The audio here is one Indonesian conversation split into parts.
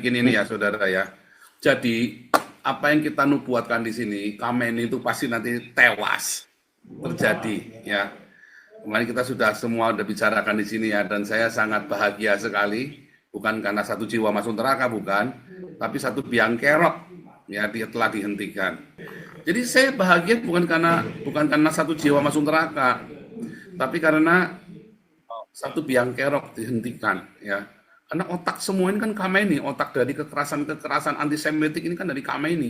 bikin ini ya, saudara ya. Jadi apa yang kita nubuatkan di sini, Khamenei itu pasti nanti tewas terjadi ya. Kemarin kita semua sudah bicarakan di sini ya, dan saya sangat bahagia sekali, bukan karena satu jiwa masuk neraka, bukan, tapi satu biang kerok ya dia telah dihentikan. Jadi saya bahagia bukan karena satu jiwa masuk neraka, tapi karena satu biang kerok dihentikan ya. Karena otak semua ini kan Khamenei, otak dari kekerasan antisemitik ini kan dari Khamenei.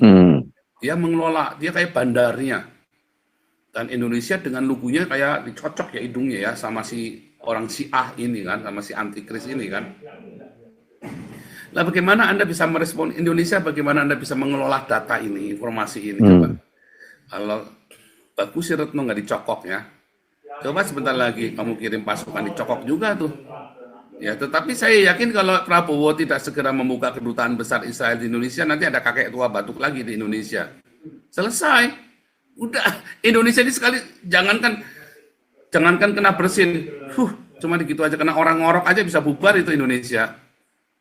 Dia mengelola, dia kayak bandarnya. Dan Indonesia dengan lugunya kayak dicocok ya hidungnya ya sama si orang Syiah ini kan, sama si antikris ini kan. Nah, bagaimana Anda bisa merespon Indonesia, bagaimana Anda bisa mengelola data ini, informasi ini, coba. Kalau bagus sih Retno nggak dicokok ya. Coba sebentar lagi kamu kirim pasukan dicokok juga tuh. Ya, tetapi saya yakin kalau Prabowo tidak segera membuka kedutaan besar Israel di Indonesia, nanti ada kakek tua batuk lagi di Indonesia. Selesai. Udah, Indonesia ini sekali jangankan kena bersin, cuma gitu aja, kena orang ngorok aja bisa bubar itu Indonesia.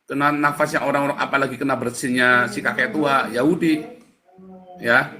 Kena nafasnya orang-orang, apalagi kena bersinnya si kakek tua Yahudi, ya.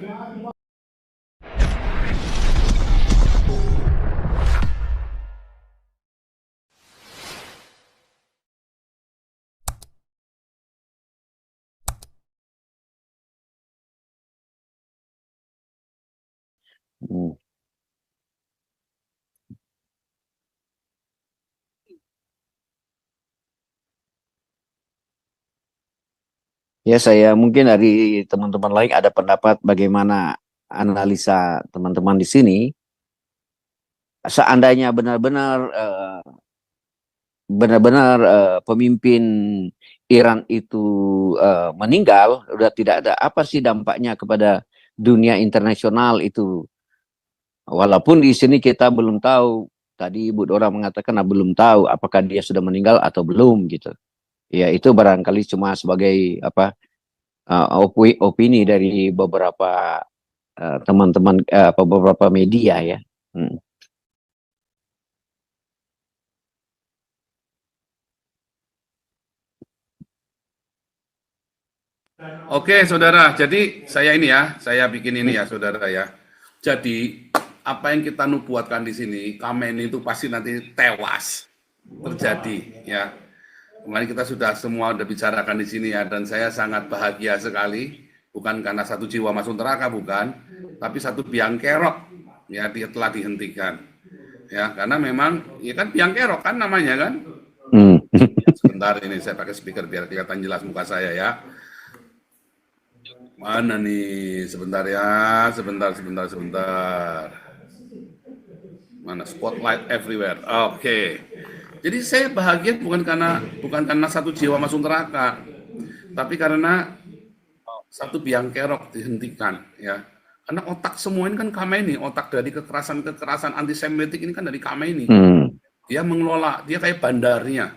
Ya, saya mungkin dari teman-teman lain ada pendapat bagaimana analisa teman-teman di sini. Seandainya benar-benar pemimpin Iran itu meninggal, udah tidak ada, apa sih dampaknya kepada dunia internasional itu? Walaupun di sini kita belum tahu, tadi Bu Dora mengatakan belum tahu apakah dia sudah meninggal atau belum gitu. Ya, itu barangkali cuma sebagai opini dari beberapa teman-teman beberapa media ya. Oke, saudara. Jadi saya bikin ini ya, saudara ya. Jadi apa yang kita nubuatkan di sini, Khamenei itu pasti nanti tewas terjadi ya. Kemarin kita semua sudah bicarakan di sini ya, dan saya sangat bahagia sekali, bukan karena satu jiwa masuk neraka, bukan, tapi satu biang kerok ya dia telah dihentikan. Ya, karena memang ya kan biang kerok kan namanya kan. Sebentar ini saya pakai speaker biar kelihatan jelas muka saya ya. Mana nih? Sebentar ya, sebentar. Mana spotlight everywhere. Oke. Jadi saya bahagia bukan karena satu jiwa masuk neraka, tapi karena satu biang kerok dihentikan ya. Karena otak semua ini kan Khamenei, otak dari kekerasan antisemitik ini kan dari Khamenei. Dia mengelola, dia kayak bandarnya.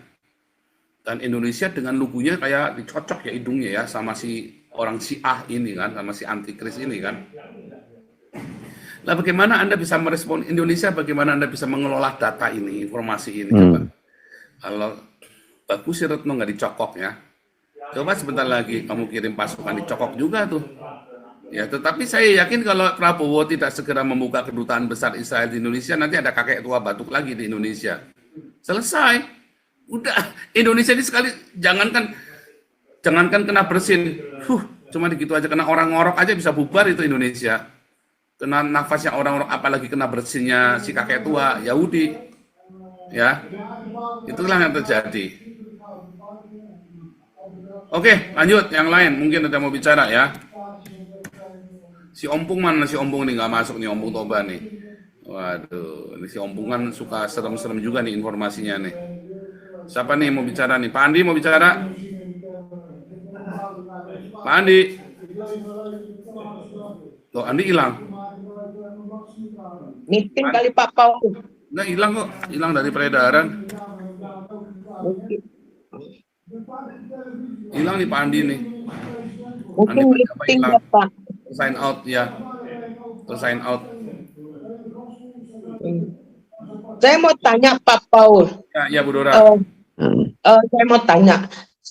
Dan Indonesia dengan lugunya kayak dicocok ya hidungnya ya sama si orang Syiah ini kan, sama si antikris ini kan. Nah, bagaimana Anda bisa merespon Indonesia, bagaimana Anda bisa mengelola data ini, informasi ini, coba. Kalau bagus sih Retno nggak dicokok ya. Coba sebentar lagi kamu kirim pasukan dicokok juga tuh. Ya, tetapi saya yakin kalau Prabowo tidak segera membuka kedutaan besar Israel di Indonesia, nanti ada kakek tua batuk lagi di Indonesia. Selesai. Udah, Indonesia ini sekali jangankan kena bersin, cuma gitu aja, kena orang ngorok aja bisa bubar itu Indonesia. Kena nafasnya orang-orang, apalagi kena bersinnya si kakek tua Yahudi, ya. Itulah yang terjadi. Oke, lanjut yang lain, mungkin ada mau bicara ya. Si Ompung mana? Si Ompung nih nggak masuk nih, Ompung Toba nih. Waduh, ini si Ompung kan suka serem-serem juga nih informasinya nih. Siapa nih mau bicara nih? Pak Andi mau bicara? Pak Andi. Tuh, Andi hilang. Meeting kali Pak Paul. Nggak hilang kok, hilang dari peredaran. Hilang nih Pak Andi nih. Mungkin meeting Pak. Sign out ya. Sign out. Saya mau tanya Pak Paul. Ya Bu Dora. Saya mau tanya,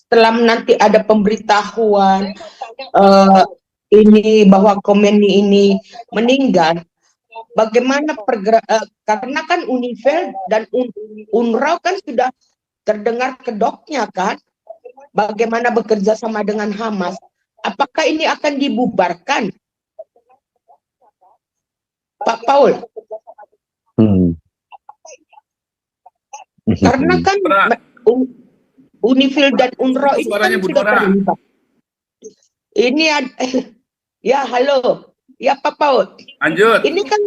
setelah nanti ada pemberitahuan ini bahwa Khomeini ini meninggal, bagaimana karena kan UNIFIL dan UNRWA kan sudah terdengar kedoknya kan, bagaimana bekerja sama dengan Hamas. Apakah ini akan dibubarkan, Pak Paul? Karena kan UNIFIL dan UNRWA itu kan sudah terlibat. Ini ya halo, ya Pak Paul. Lanjut. Ini kan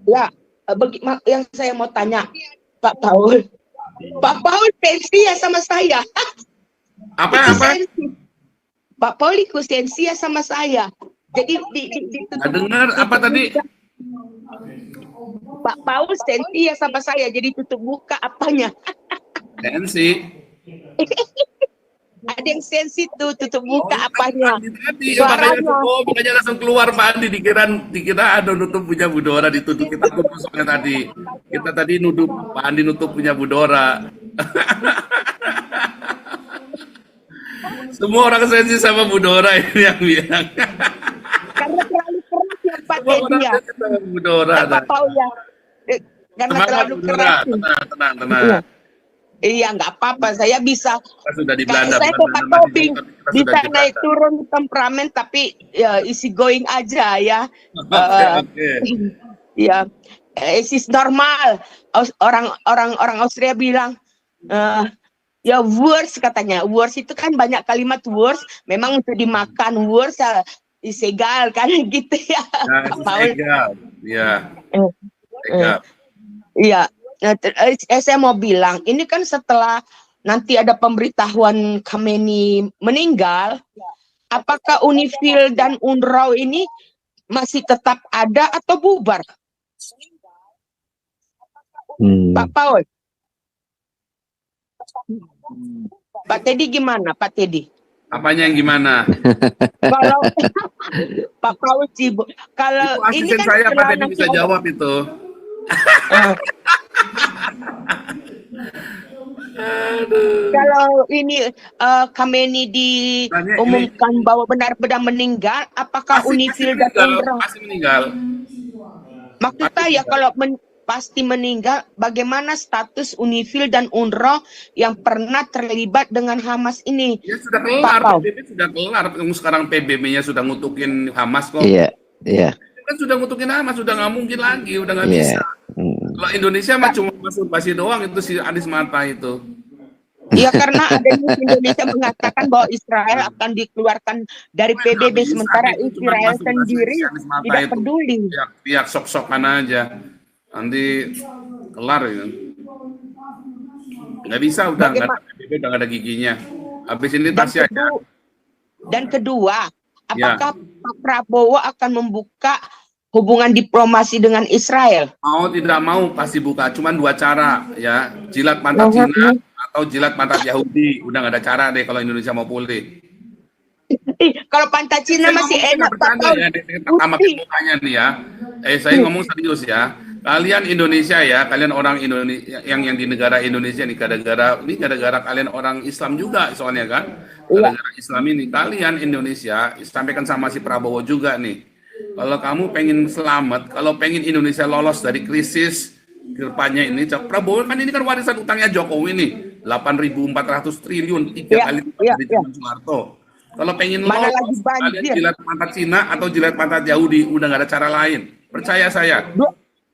ya yang saya mau tanya Pak Paul. Pak Paul sensi ya sama saya. Apa? Pak Paul ikut sensi ya sama saya. Jadi nggak dengar apa tadi? Pak Paul sensi ya sama saya. Jadi tutup buka apanya? Sensi. Ada yang sensi tuh tutup buka apanya? Tadi makanya langsung keluar Pak Andi, dikira ada nutup punya Budora, ditutup kita tutup soalnya tadi. Kita tadi nuduh Pak Andi nutup punya Budora. Semua orang sensi sama Budora ini yang bilang. Karena terlalu keras ya Pak Semua Teddy orang ya. sensi sama Budora. Pak Paul ya. Karena terlalu keras. Tenang. Iya, nggak apa-apa. Saya bisa. Kita sudah di Belanda. Saya Pak Tobing bisa naik turun temperamen, tapi ya, easy going aja ya. Ya, it is normal. Orang Austria bilang, ya worse katanya. Worse itu kan banyak kalimat worse. Memang untuk dimakan worse is egal kan gitu ya. Iya. Saya mau bilang, ini kan setelah nanti ada pemberitahuan Khomeini meninggal, apakah UNIFIL dan UNRWA ini masih tetap ada atau bubar? Pak Paul? Pak Teddy gimana, Pak Teddy? Apanya yang gimana? Kalau Pak Paul sibuk. Kalau itu ini kan saya Pak Teddy bisa jawab itu. Kalau ini Khomeini diumumkan bahwa benar-benar meninggal, apakah UNIFIL dan UNRWA pasti meninggal? Maksud saya kalau pasti meninggal, bagaimana status UNIFIL dan UNRWA yang pernah terlibat dengan Hamas ini? Ya sudah kelar, PBB sudah kelar. Sekarang PBB-nya sudah ngutukin Hamas kok. Iya. Kan sudah ngutukin Hamas, sudah nggak mungkin lagi, udah nggak bisa. Kalau Indonesia mah cuma masturbasi doang, itu si Anies Mata itu. Iya, karena ada Indonesia mengatakan bahwa Israel akan dikeluarkan dari PBB, sementara Israel sendiri tidak peduli. Pihak sok-sokan aja, nanti kelar ya. Nggak bisa, udah nggak ada PBB, udah nggak ada giginya. Habis ini Tasya aja. Dan kedua, apakah Pak Prabowo akan membuka hubungan diplomasi dengan Israel? Mau tidak mau pasti buka, cuman dua cara ya, jilat pantat Cina atau jilat pantat Yahudi. Udah nggak ada cara deh kalau Indonesia mau pulih. Kalau pantat Cina masih enak Pak. Ya, tamakin mukanya nih ya. Saya ngomong serius ya. Kalian Indonesia ya, kalian orang Indonesia yang di negara Indonesia nih, gara-gara kalian orang Islam juga soalnya kan. Gara-gara Islam ini kalian Indonesia, sampaikan sama si Prabowo juga nih. Kalau kamu pengen selamat, kalau pengen Indonesia lolos dari krisis depannya ini, Prabowo kan ini kan warisan utangnya Jokowi nih, 8.400 triliun, 3 kali dari zaman Soeharto. Kalau pengen lolos, kalian jilat pantat Cina atau jilat pantat Yahudi, udah nggak ada cara lain. Percaya saya,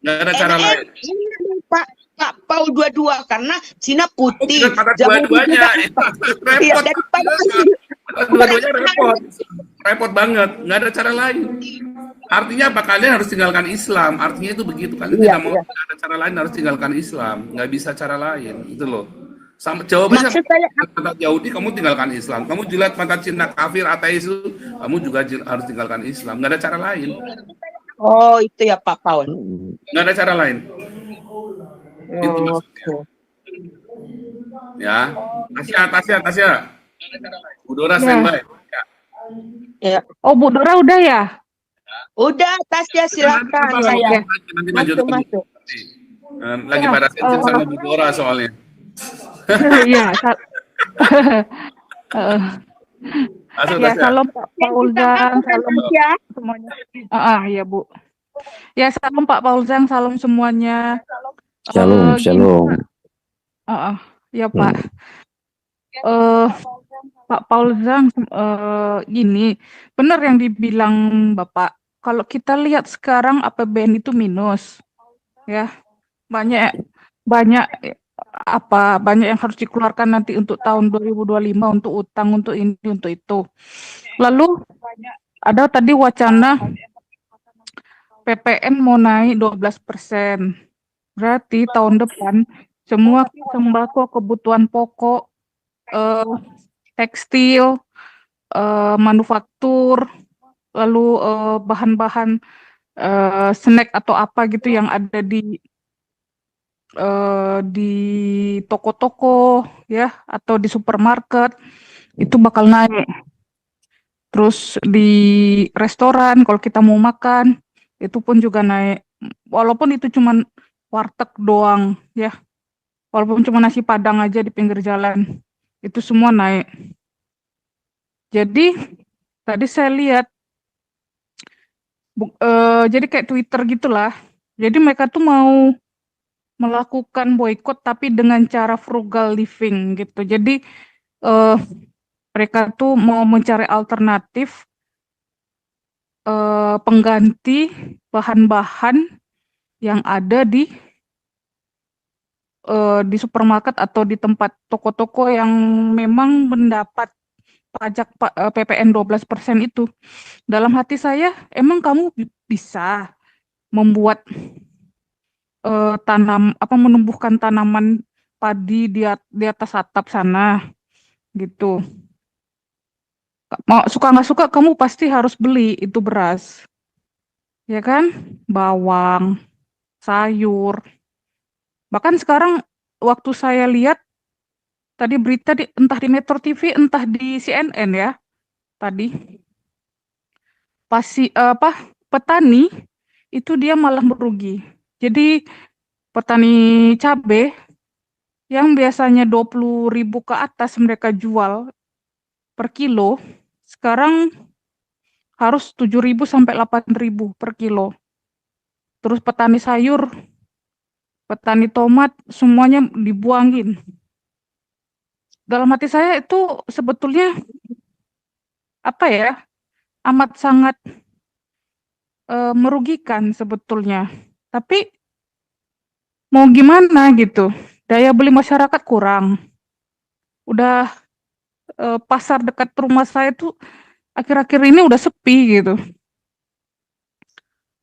nggak ada cara lain. Ini Pak Paul dua-dua, karena Cina putih. Jilat pantat dua-duanya, dua-duanya repot banget, nggak ada cara lain. Artinya apa? Kalian harus tinggalkan Islam. Artinya itu begitu. Kalian tidak mau ada cara lain, harus tinggalkan Islam. Nggak bisa cara lain, itu loh. Sama jawabannya, pantat Yahudi kamu tinggalkan Islam. Kamu jilat pantat Cina kafir ateis itu, kamu juga harus tinggalkan Islam. Nggak ada cara lain. Oh, itu ya Pak Paul. Nggak ada cara lain. Itu maksudnya. Ya, Tasya. Budora standby. Ya. Oh, Bu Dora udah ya? Udah, Tasya silakan saya. Masuk. Lagi pada sensi sama Bu Dora soalnya. Iya. Eh, Masuk ya Tasya. salam Pak Yang kita Fauzan, makan salam Tasya. semuanya. Ya Bu. Ya salam Pak Fauzan, salam semuanya. Shalom, Gini, shalom. ya Pak. Hmm. Pak Fauzan, gini, benar yang dibilang Bapak. Kalau kita lihat sekarang APBN itu minus, ya banyak banyak banyak yang harus dikeluarkan nanti untuk tahun 2025 untuk utang, untuk ini, untuk itu. Lalu ada tadi wacana PPN mau naik 12%. Berarti tahun depan semua sembako kebutuhan pokok, tekstil, manufaktur, lalu bahan-bahan snack atau apa gitu yang ada di toko-toko ya atau di supermarket itu bakal naik. Terus di restoran kalau kita mau makan itu pun juga naik. Walaupun itu cuman warteg doang ya. Walaupun cuma nasi padang aja di pinggir jalan. Itu semua naik. Jadi tadi saya lihat jadi kayak Twitter gitulah. Jadi mereka tuh mau melakukan boykot tapi dengan cara frugal living gitu. Jadi mereka tuh mau mencari alternatif pengganti bahan-bahan yang ada di supermarket atau di tempat toko-toko yang memang mendapat pajak PPN 12% itu. Dalam hati saya, emang kamu bisa membuat menumbuhkan tanaman padi di atas atap sana gitu. Mau suka nggak suka kamu pasti harus beli itu beras, ya kan? Bawang, sayur. Bahkan sekarang waktu saya lihat tadi berita entah di Metro TV, entah di CNN ya, tadi petani itu dia malah merugi. Jadi petani cabai yang biasanya 20.000 ke atas mereka jual per kilo, sekarang harus 7.000 sampai 8.000 per kilo. Terus petani sayur, petani tomat, semuanya dibuangin. Dalam hati saya itu sebetulnya amat sangat merugikan sebetulnya. Tapi mau gimana gitu, daya beli masyarakat kurang. Udah pasar dekat rumah saya tuh akhir-akhir ini udah sepi gitu.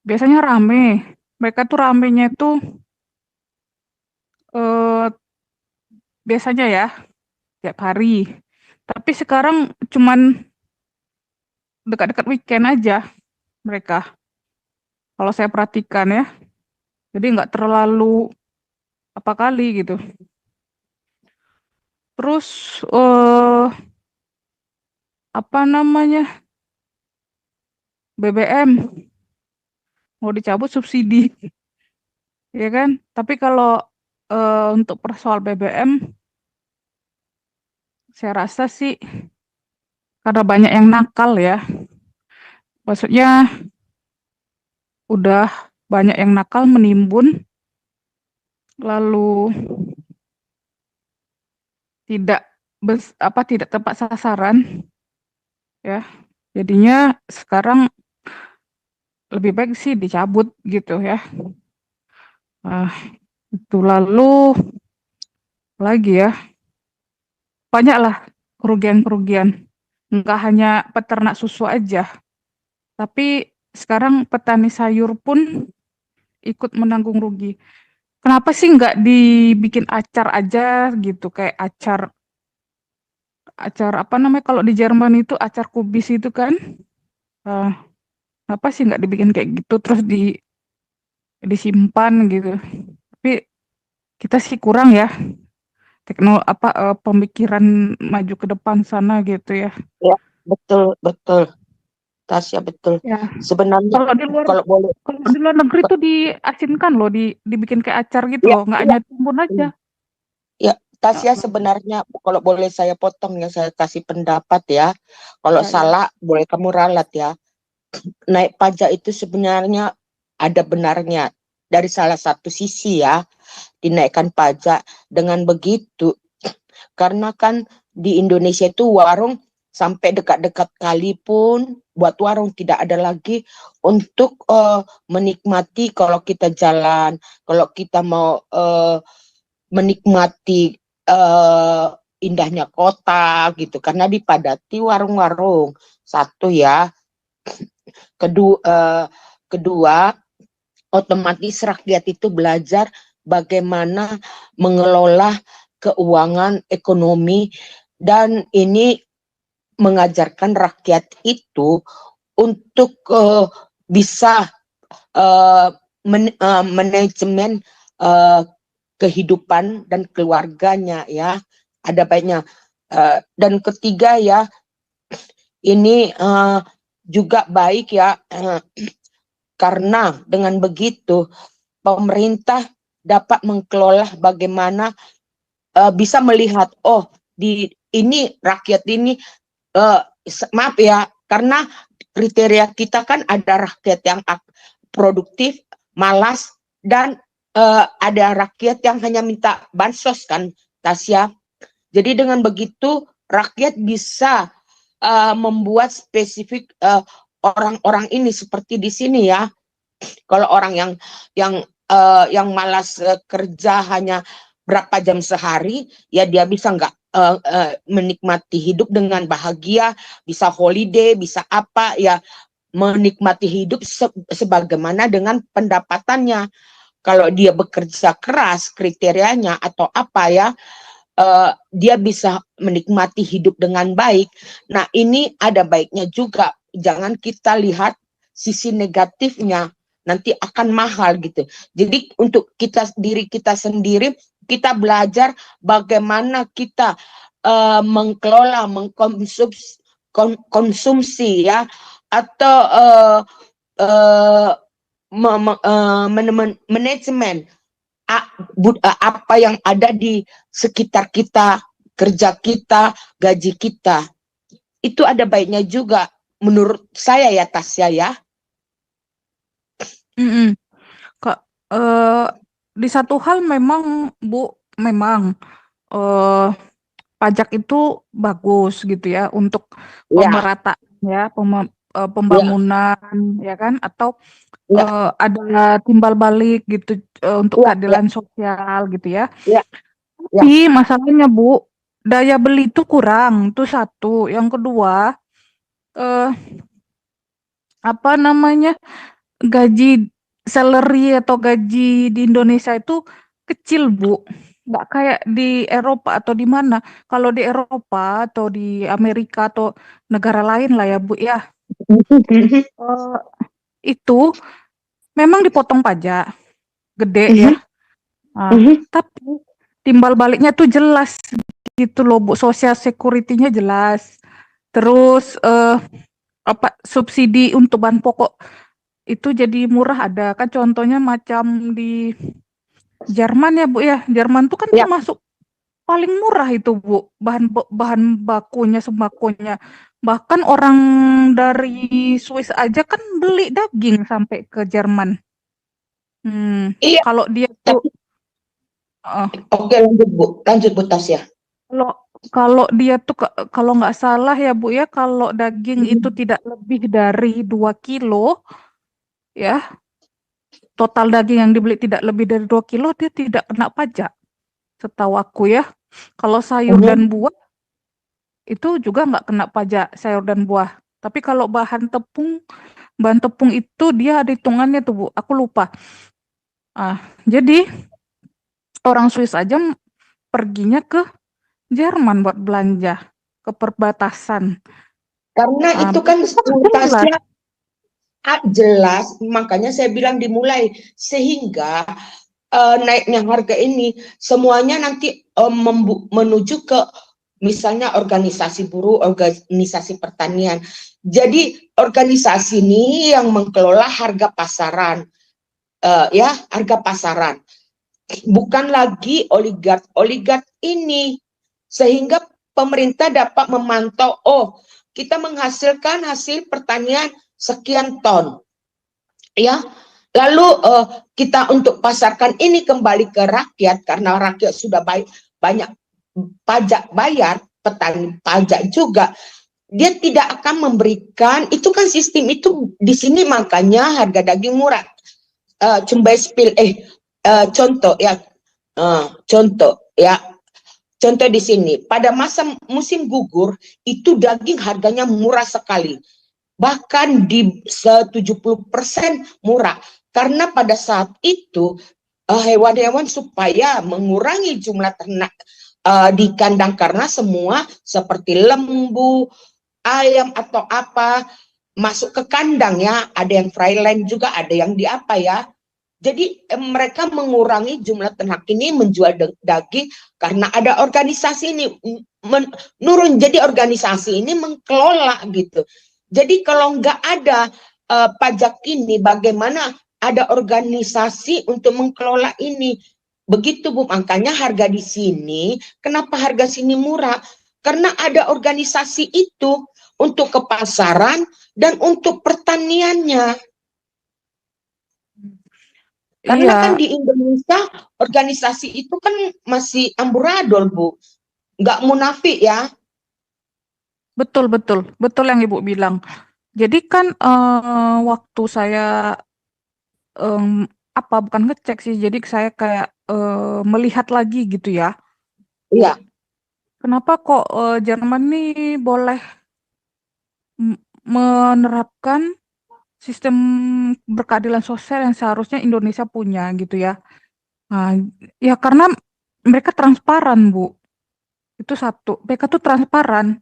Biasanya rame. Mereka tuh ramenya itu biasanya ya tiap hari. Tapi sekarang cuman dekat-dekat weekend aja mereka. Kalau saya perhatikan ya. Jadi nggak terlalu apa kali gitu. Terus BBM mau dicabut subsidi, ya kan? Tapi kalau untuk persoal BBM, saya rasa sih karena banyak yang nakal ya. Maksudnya udah banyak yang nakal menimbun, lalu tidak tepat sasaran, ya. Jadinya sekarang lebih baik sih dicabut gitu ya. Itu lalu lagi ya, banyaklah kerugian-kerugian. Nggak hanya peternak susu aja, tapi sekarang petani sayur pun ikut menanggung rugi. Kenapa sih nggak dibikin acar aja gitu, kayak acar kalau di Jerman itu acar kubis itu kan, kenapa sih nggak dibikin kayak gitu terus disimpan gitu. Tapi kita sih kurang ya pemikiran maju ke depan sana gitu ya. Ya, betul. Tasya betul. Ya. Sebenarnya Kalau di luar negeri tuh diasinkan loh, dibikin kayak acar gitu loh, nggak hanya timbun aja. Ya, Tasya, sebenarnya kalau boleh saya potong ya, saya kasih pendapat ya. Kalau Ya, salah boleh kamu ralat ya. Naik pajak itu sebenarnya ada benarnya dari salah satu sisi ya, dinaikkan pajak. Dengan begitu, karena kan di Indonesia itu warung sampai dekat-dekat kali pun buat warung, tidak ada lagi untuk menikmati kalau kita jalan, kalau kita mau menikmati indahnya kota gitu, karena dipadati warung-warung. Satu ya. Kedua, otomatis rakyat itu belajar bagaimana mengelola keuangan ekonomi, dan ini mengajarkan rakyat itu untuk bisa manajemen kehidupan dan keluarganya ya, ada baiknya. Dan ketiga ya, ini juga baik ya, karena dengan begitu pemerintah dapat mengelola bagaimana bisa melihat, oh di ini rakyat ini maaf ya, karena kriteria kita kan ada rakyat yang produktif, malas, dan ada rakyat yang hanya minta bansos kan, Tasya. Jadi dengan begitu rakyat bisa membuat spesifik orang-orang ini seperti di sini ya. Kalau orang yang malas kerja hanya berapa jam sehari, ya dia bisa nggak menikmati hidup dengan bahagia, bisa holiday, bisa apa ya, menikmati hidup sebagaimana dengan pendapatannya. Kalau dia bekerja keras kriterianya atau apa ya, dia bisa menikmati hidup dengan baik. Nah, ini ada baiknya juga. Jangan kita lihat sisi negatifnya, nanti akan mahal gitu. Jadi untuk diri kita sendiri, kita belajar bagaimana kita mengelola, mengkonsumsi ya, atau manajemen apa yang ada di sekitar kita, kerja kita, gaji kita. Itu ada baiknya juga menurut saya ya, Tasya ya. Kak, di satu hal memang Bu, memang pajak itu bagus gitu ya untuk Ya, pemerataan ya, pembangunan ya kan, atau ya, ada timbal balik gitu untuk ya, keadilan sosial gitu ya. ya, ya. Tapi masalahnya Bu, daya beli itu kurang, itu satu. Yang kedua, eh, apa namanya, gaji salary atau gaji di Indonesia itu kecil Bu, nggak kayak di Eropa atau di mana. Kalau di Eropa atau di Amerika atau negara lain lah ya Bu ya, itu memang dipotong pajak gede ya. Nah, tapi timbal baliknya tuh jelas gitu loh Bu, social security-nya jelas. Terus apa subsidi untuk bahan pokok itu jadi murah, ada kan contohnya macam di Jerman ya Bu ya. Jerman tuh kan Ya. termasuk paling murah itu Bu, bahan bakunya, sembakonya. Bahkan orang dari Swiss aja kan beli daging sampai ke Jerman. Iya, Kalau dia tuh oke, lanjut Bu Tasya. kalau dia tuh kalau nggak salah ya Bu ya, kalau daging itu tidak lebih dari 2 kilo ya, total daging yang dibeli tidak lebih dari 2 kilo, dia tidak kena pajak setahu aku ya. Kalau sayur dan buah itu juga nggak kena pajak sayur dan buah. Tapi kalau bahan tepung itu dia ada hitungannya tuh Bu, aku lupa. Jadi orang Swiss aja perginya ke Jerman buat belanja ke perbatasan. Karena itu kan Tasya jelas, makanya saya bilang dimulai, sehingga naiknya harga ini semuanya nanti menuju ke misalnya organisasi buruh, organisasi pertanian. Jadi organisasi ini yang mengelola harga pasaran, ya, harga pasaran. bukan lagi oligark ini, sehingga pemerintah dapat memantau, oh kita menghasilkan hasil pertanian sekian ton, ya, lalu kita untuk pasarkan ini kembali ke rakyat karena rakyat sudah banyak pajak bayar, petani pajak juga, dia tidak akan memberikan, itu kan sistem itu di sini, makanya harga daging murah. Contoh ya, contoh di sini pada masa musim gugur itu daging harganya murah sekali, bahkan di 70% murah, karena pada saat itu hewan-hewan supaya mengurangi jumlah ternak di kandang, karena semua seperti lembu, ayam atau apa masuk ke kandang ya, ada yang fryland juga, ada yang di apa ya. Jadi mereka mengurangi jumlah ternak ini menjual daging karena ada organisasi ini menurun. Jadi organisasi ini mengelola gitu. Jadi kalau nggak ada pajak ini, bagaimana ada organisasi untuk mengelola ini? Begitu Bu, makanya harga di sini, kenapa harga sini murah? Karena ada organisasi itu untuk kepasaran dan untuk pertaniannya. Karena Iya, kan di Indonesia organisasi itu kan masih amburadul, Bu. Nggak munafik ya. betul betul betul yang Ibu bilang. Jadi kan waktu saya em, bukan ngecek sih, jadi saya kayak melihat lagi gitu ya, Bu. Iya. Kenapa kok Jerman nih boleh menerapkan sistem berkeadilan sosial yang seharusnya Indonesia punya gitu ya? Nah, ya karena mereka transparan, Bu. Itu satu. Mereka tuh transparan.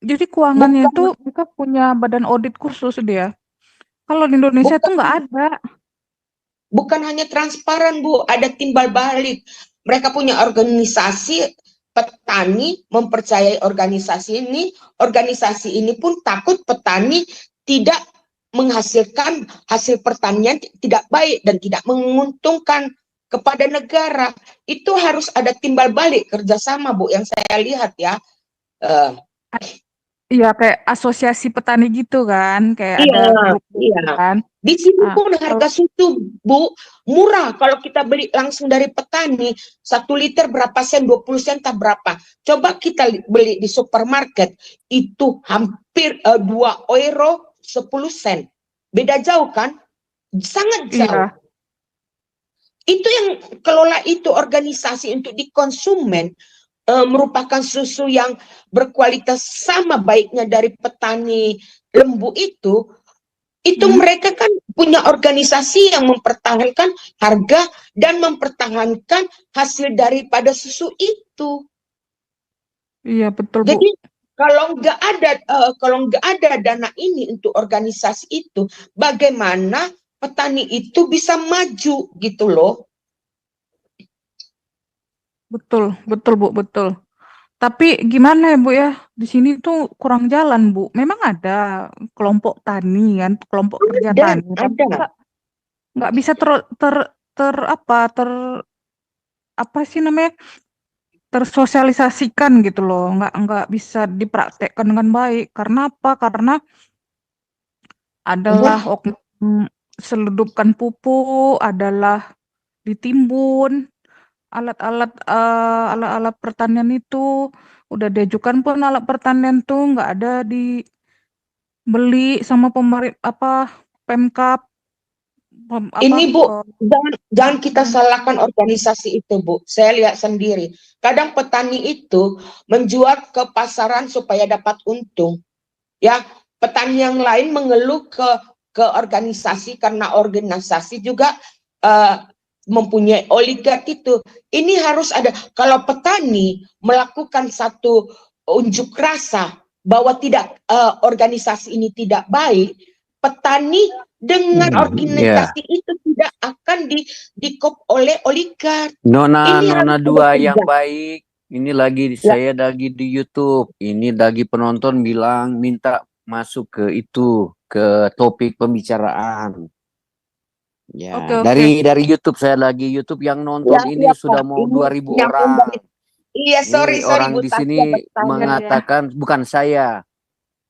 Jadi keuangannya itu Bukan, mereka punya badan audit khusus dia. Kalau di Indonesia tuh bukan, nggak ada. bukan hanya transparan, Bu. Ada timbal balik. Mereka punya organisasi petani, mempercayai organisasi ini pun takut petani tidak menghasilkan hasil pertanian tidak baik dan tidak menguntungkan kepada negara. Itu harus ada timbal balik kerjasama, Bu, yang saya lihat ya. Eh, Iya, kayak asosiasi petani gitu kan, kayak iya, ada grup iya. kan. Di sini Ah, pun harga susu, Bu, murah. Kalau kita beli langsung dari petani, 1 liter berapa sen, 20 sen, tak berapa. Coba kita beli di supermarket, itu hampir 2 euro 10 sen. Beda jauh kan? Sangat jauh. iya, Itu yang kelola itu organisasi untuk di konsumen, merupakan susu yang berkualitas sama baiknya dari petani lembu itu hmm, mereka kan punya organisasi yang mempertahankan harga dan mempertahankan hasil daripada susu itu. iya betul Bu. Jadi kalau nggak ada dana ini untuk organisasi itu, bagaimana petani itu bisa maju gitu loh? Betul, betul Bu, betul. Tapi gimana ya Bu ya? Di sini tuh kurang jalan Bu. Memang ada kelompok tani kan, kelompok kerja Dan tani, tapi ada. nggak bisa ter apa sih namanya, tersosialisasikan gitu loh, nggak bisa dipraktekkan dengan baik. Karena apa? Karena adalah seludupkan pupuk, adalah ditimbun, alat-alat pertanian itu udah diajukan pun alat pertanian tuh nggak ada dibeli sama pemerintah Pemkap Ini Bu, eh, jangan kita salahkan organisasi itu Bu. Saya lihat sendiri. Kadang petani itu menjual ke pasaran supaya dapat untung. Ya, petani yang lain mengeluh ke organisasi karena organisasi juga mempunyai oligark itu. Ini harus ada. Kalau petani melakukan satu unjuk rasa bahwa tidak organisasi ini tidak baik, petani dengan Ya. organisasi itu tidak akan dikop oleh oligark. Nona Ini harus Nona ada dua kerja. yang baik. Ini lagi Ya, saya lagi di YouTube. Ini lagi penonton bilang minta masuk ke itu, ke topik pembicaraan. Ya, Oke, oke. dari YouTube saya lagi YouTube yang nonton Ya, ini iya, sudah Pak. mau Ini 2.000 yang orang. kembali. Iya, sorry, Ini orang Bu di Tati sini ada tanya. mengatakan bukan saya.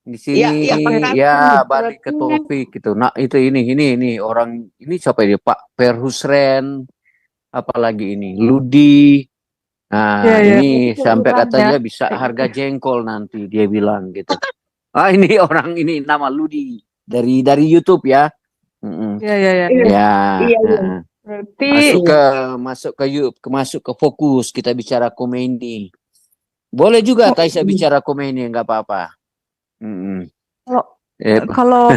Di Iya, sini iya, Pak Oke. Tati. ya balik ke Berarti topik gitu. Nah, itu ini orang ini siapa ini Pak Perhusren, apalagi ini Ludi. ya Nah, ya ini itu sampai Iran ya. katanya bisa harga jengkol nanti dia bilang gitu. Ah, ini orang ini nama Ludi dari YouTube ya. Mm-mm. Ya ya ya. Iya, Ya, iya, iya. heeh. Berarti masuk ke fokus kita bicara komedi. Boleh juga Taisa bicara komedi nggak apa-apa. Mm-mm. kalau Eh, kalau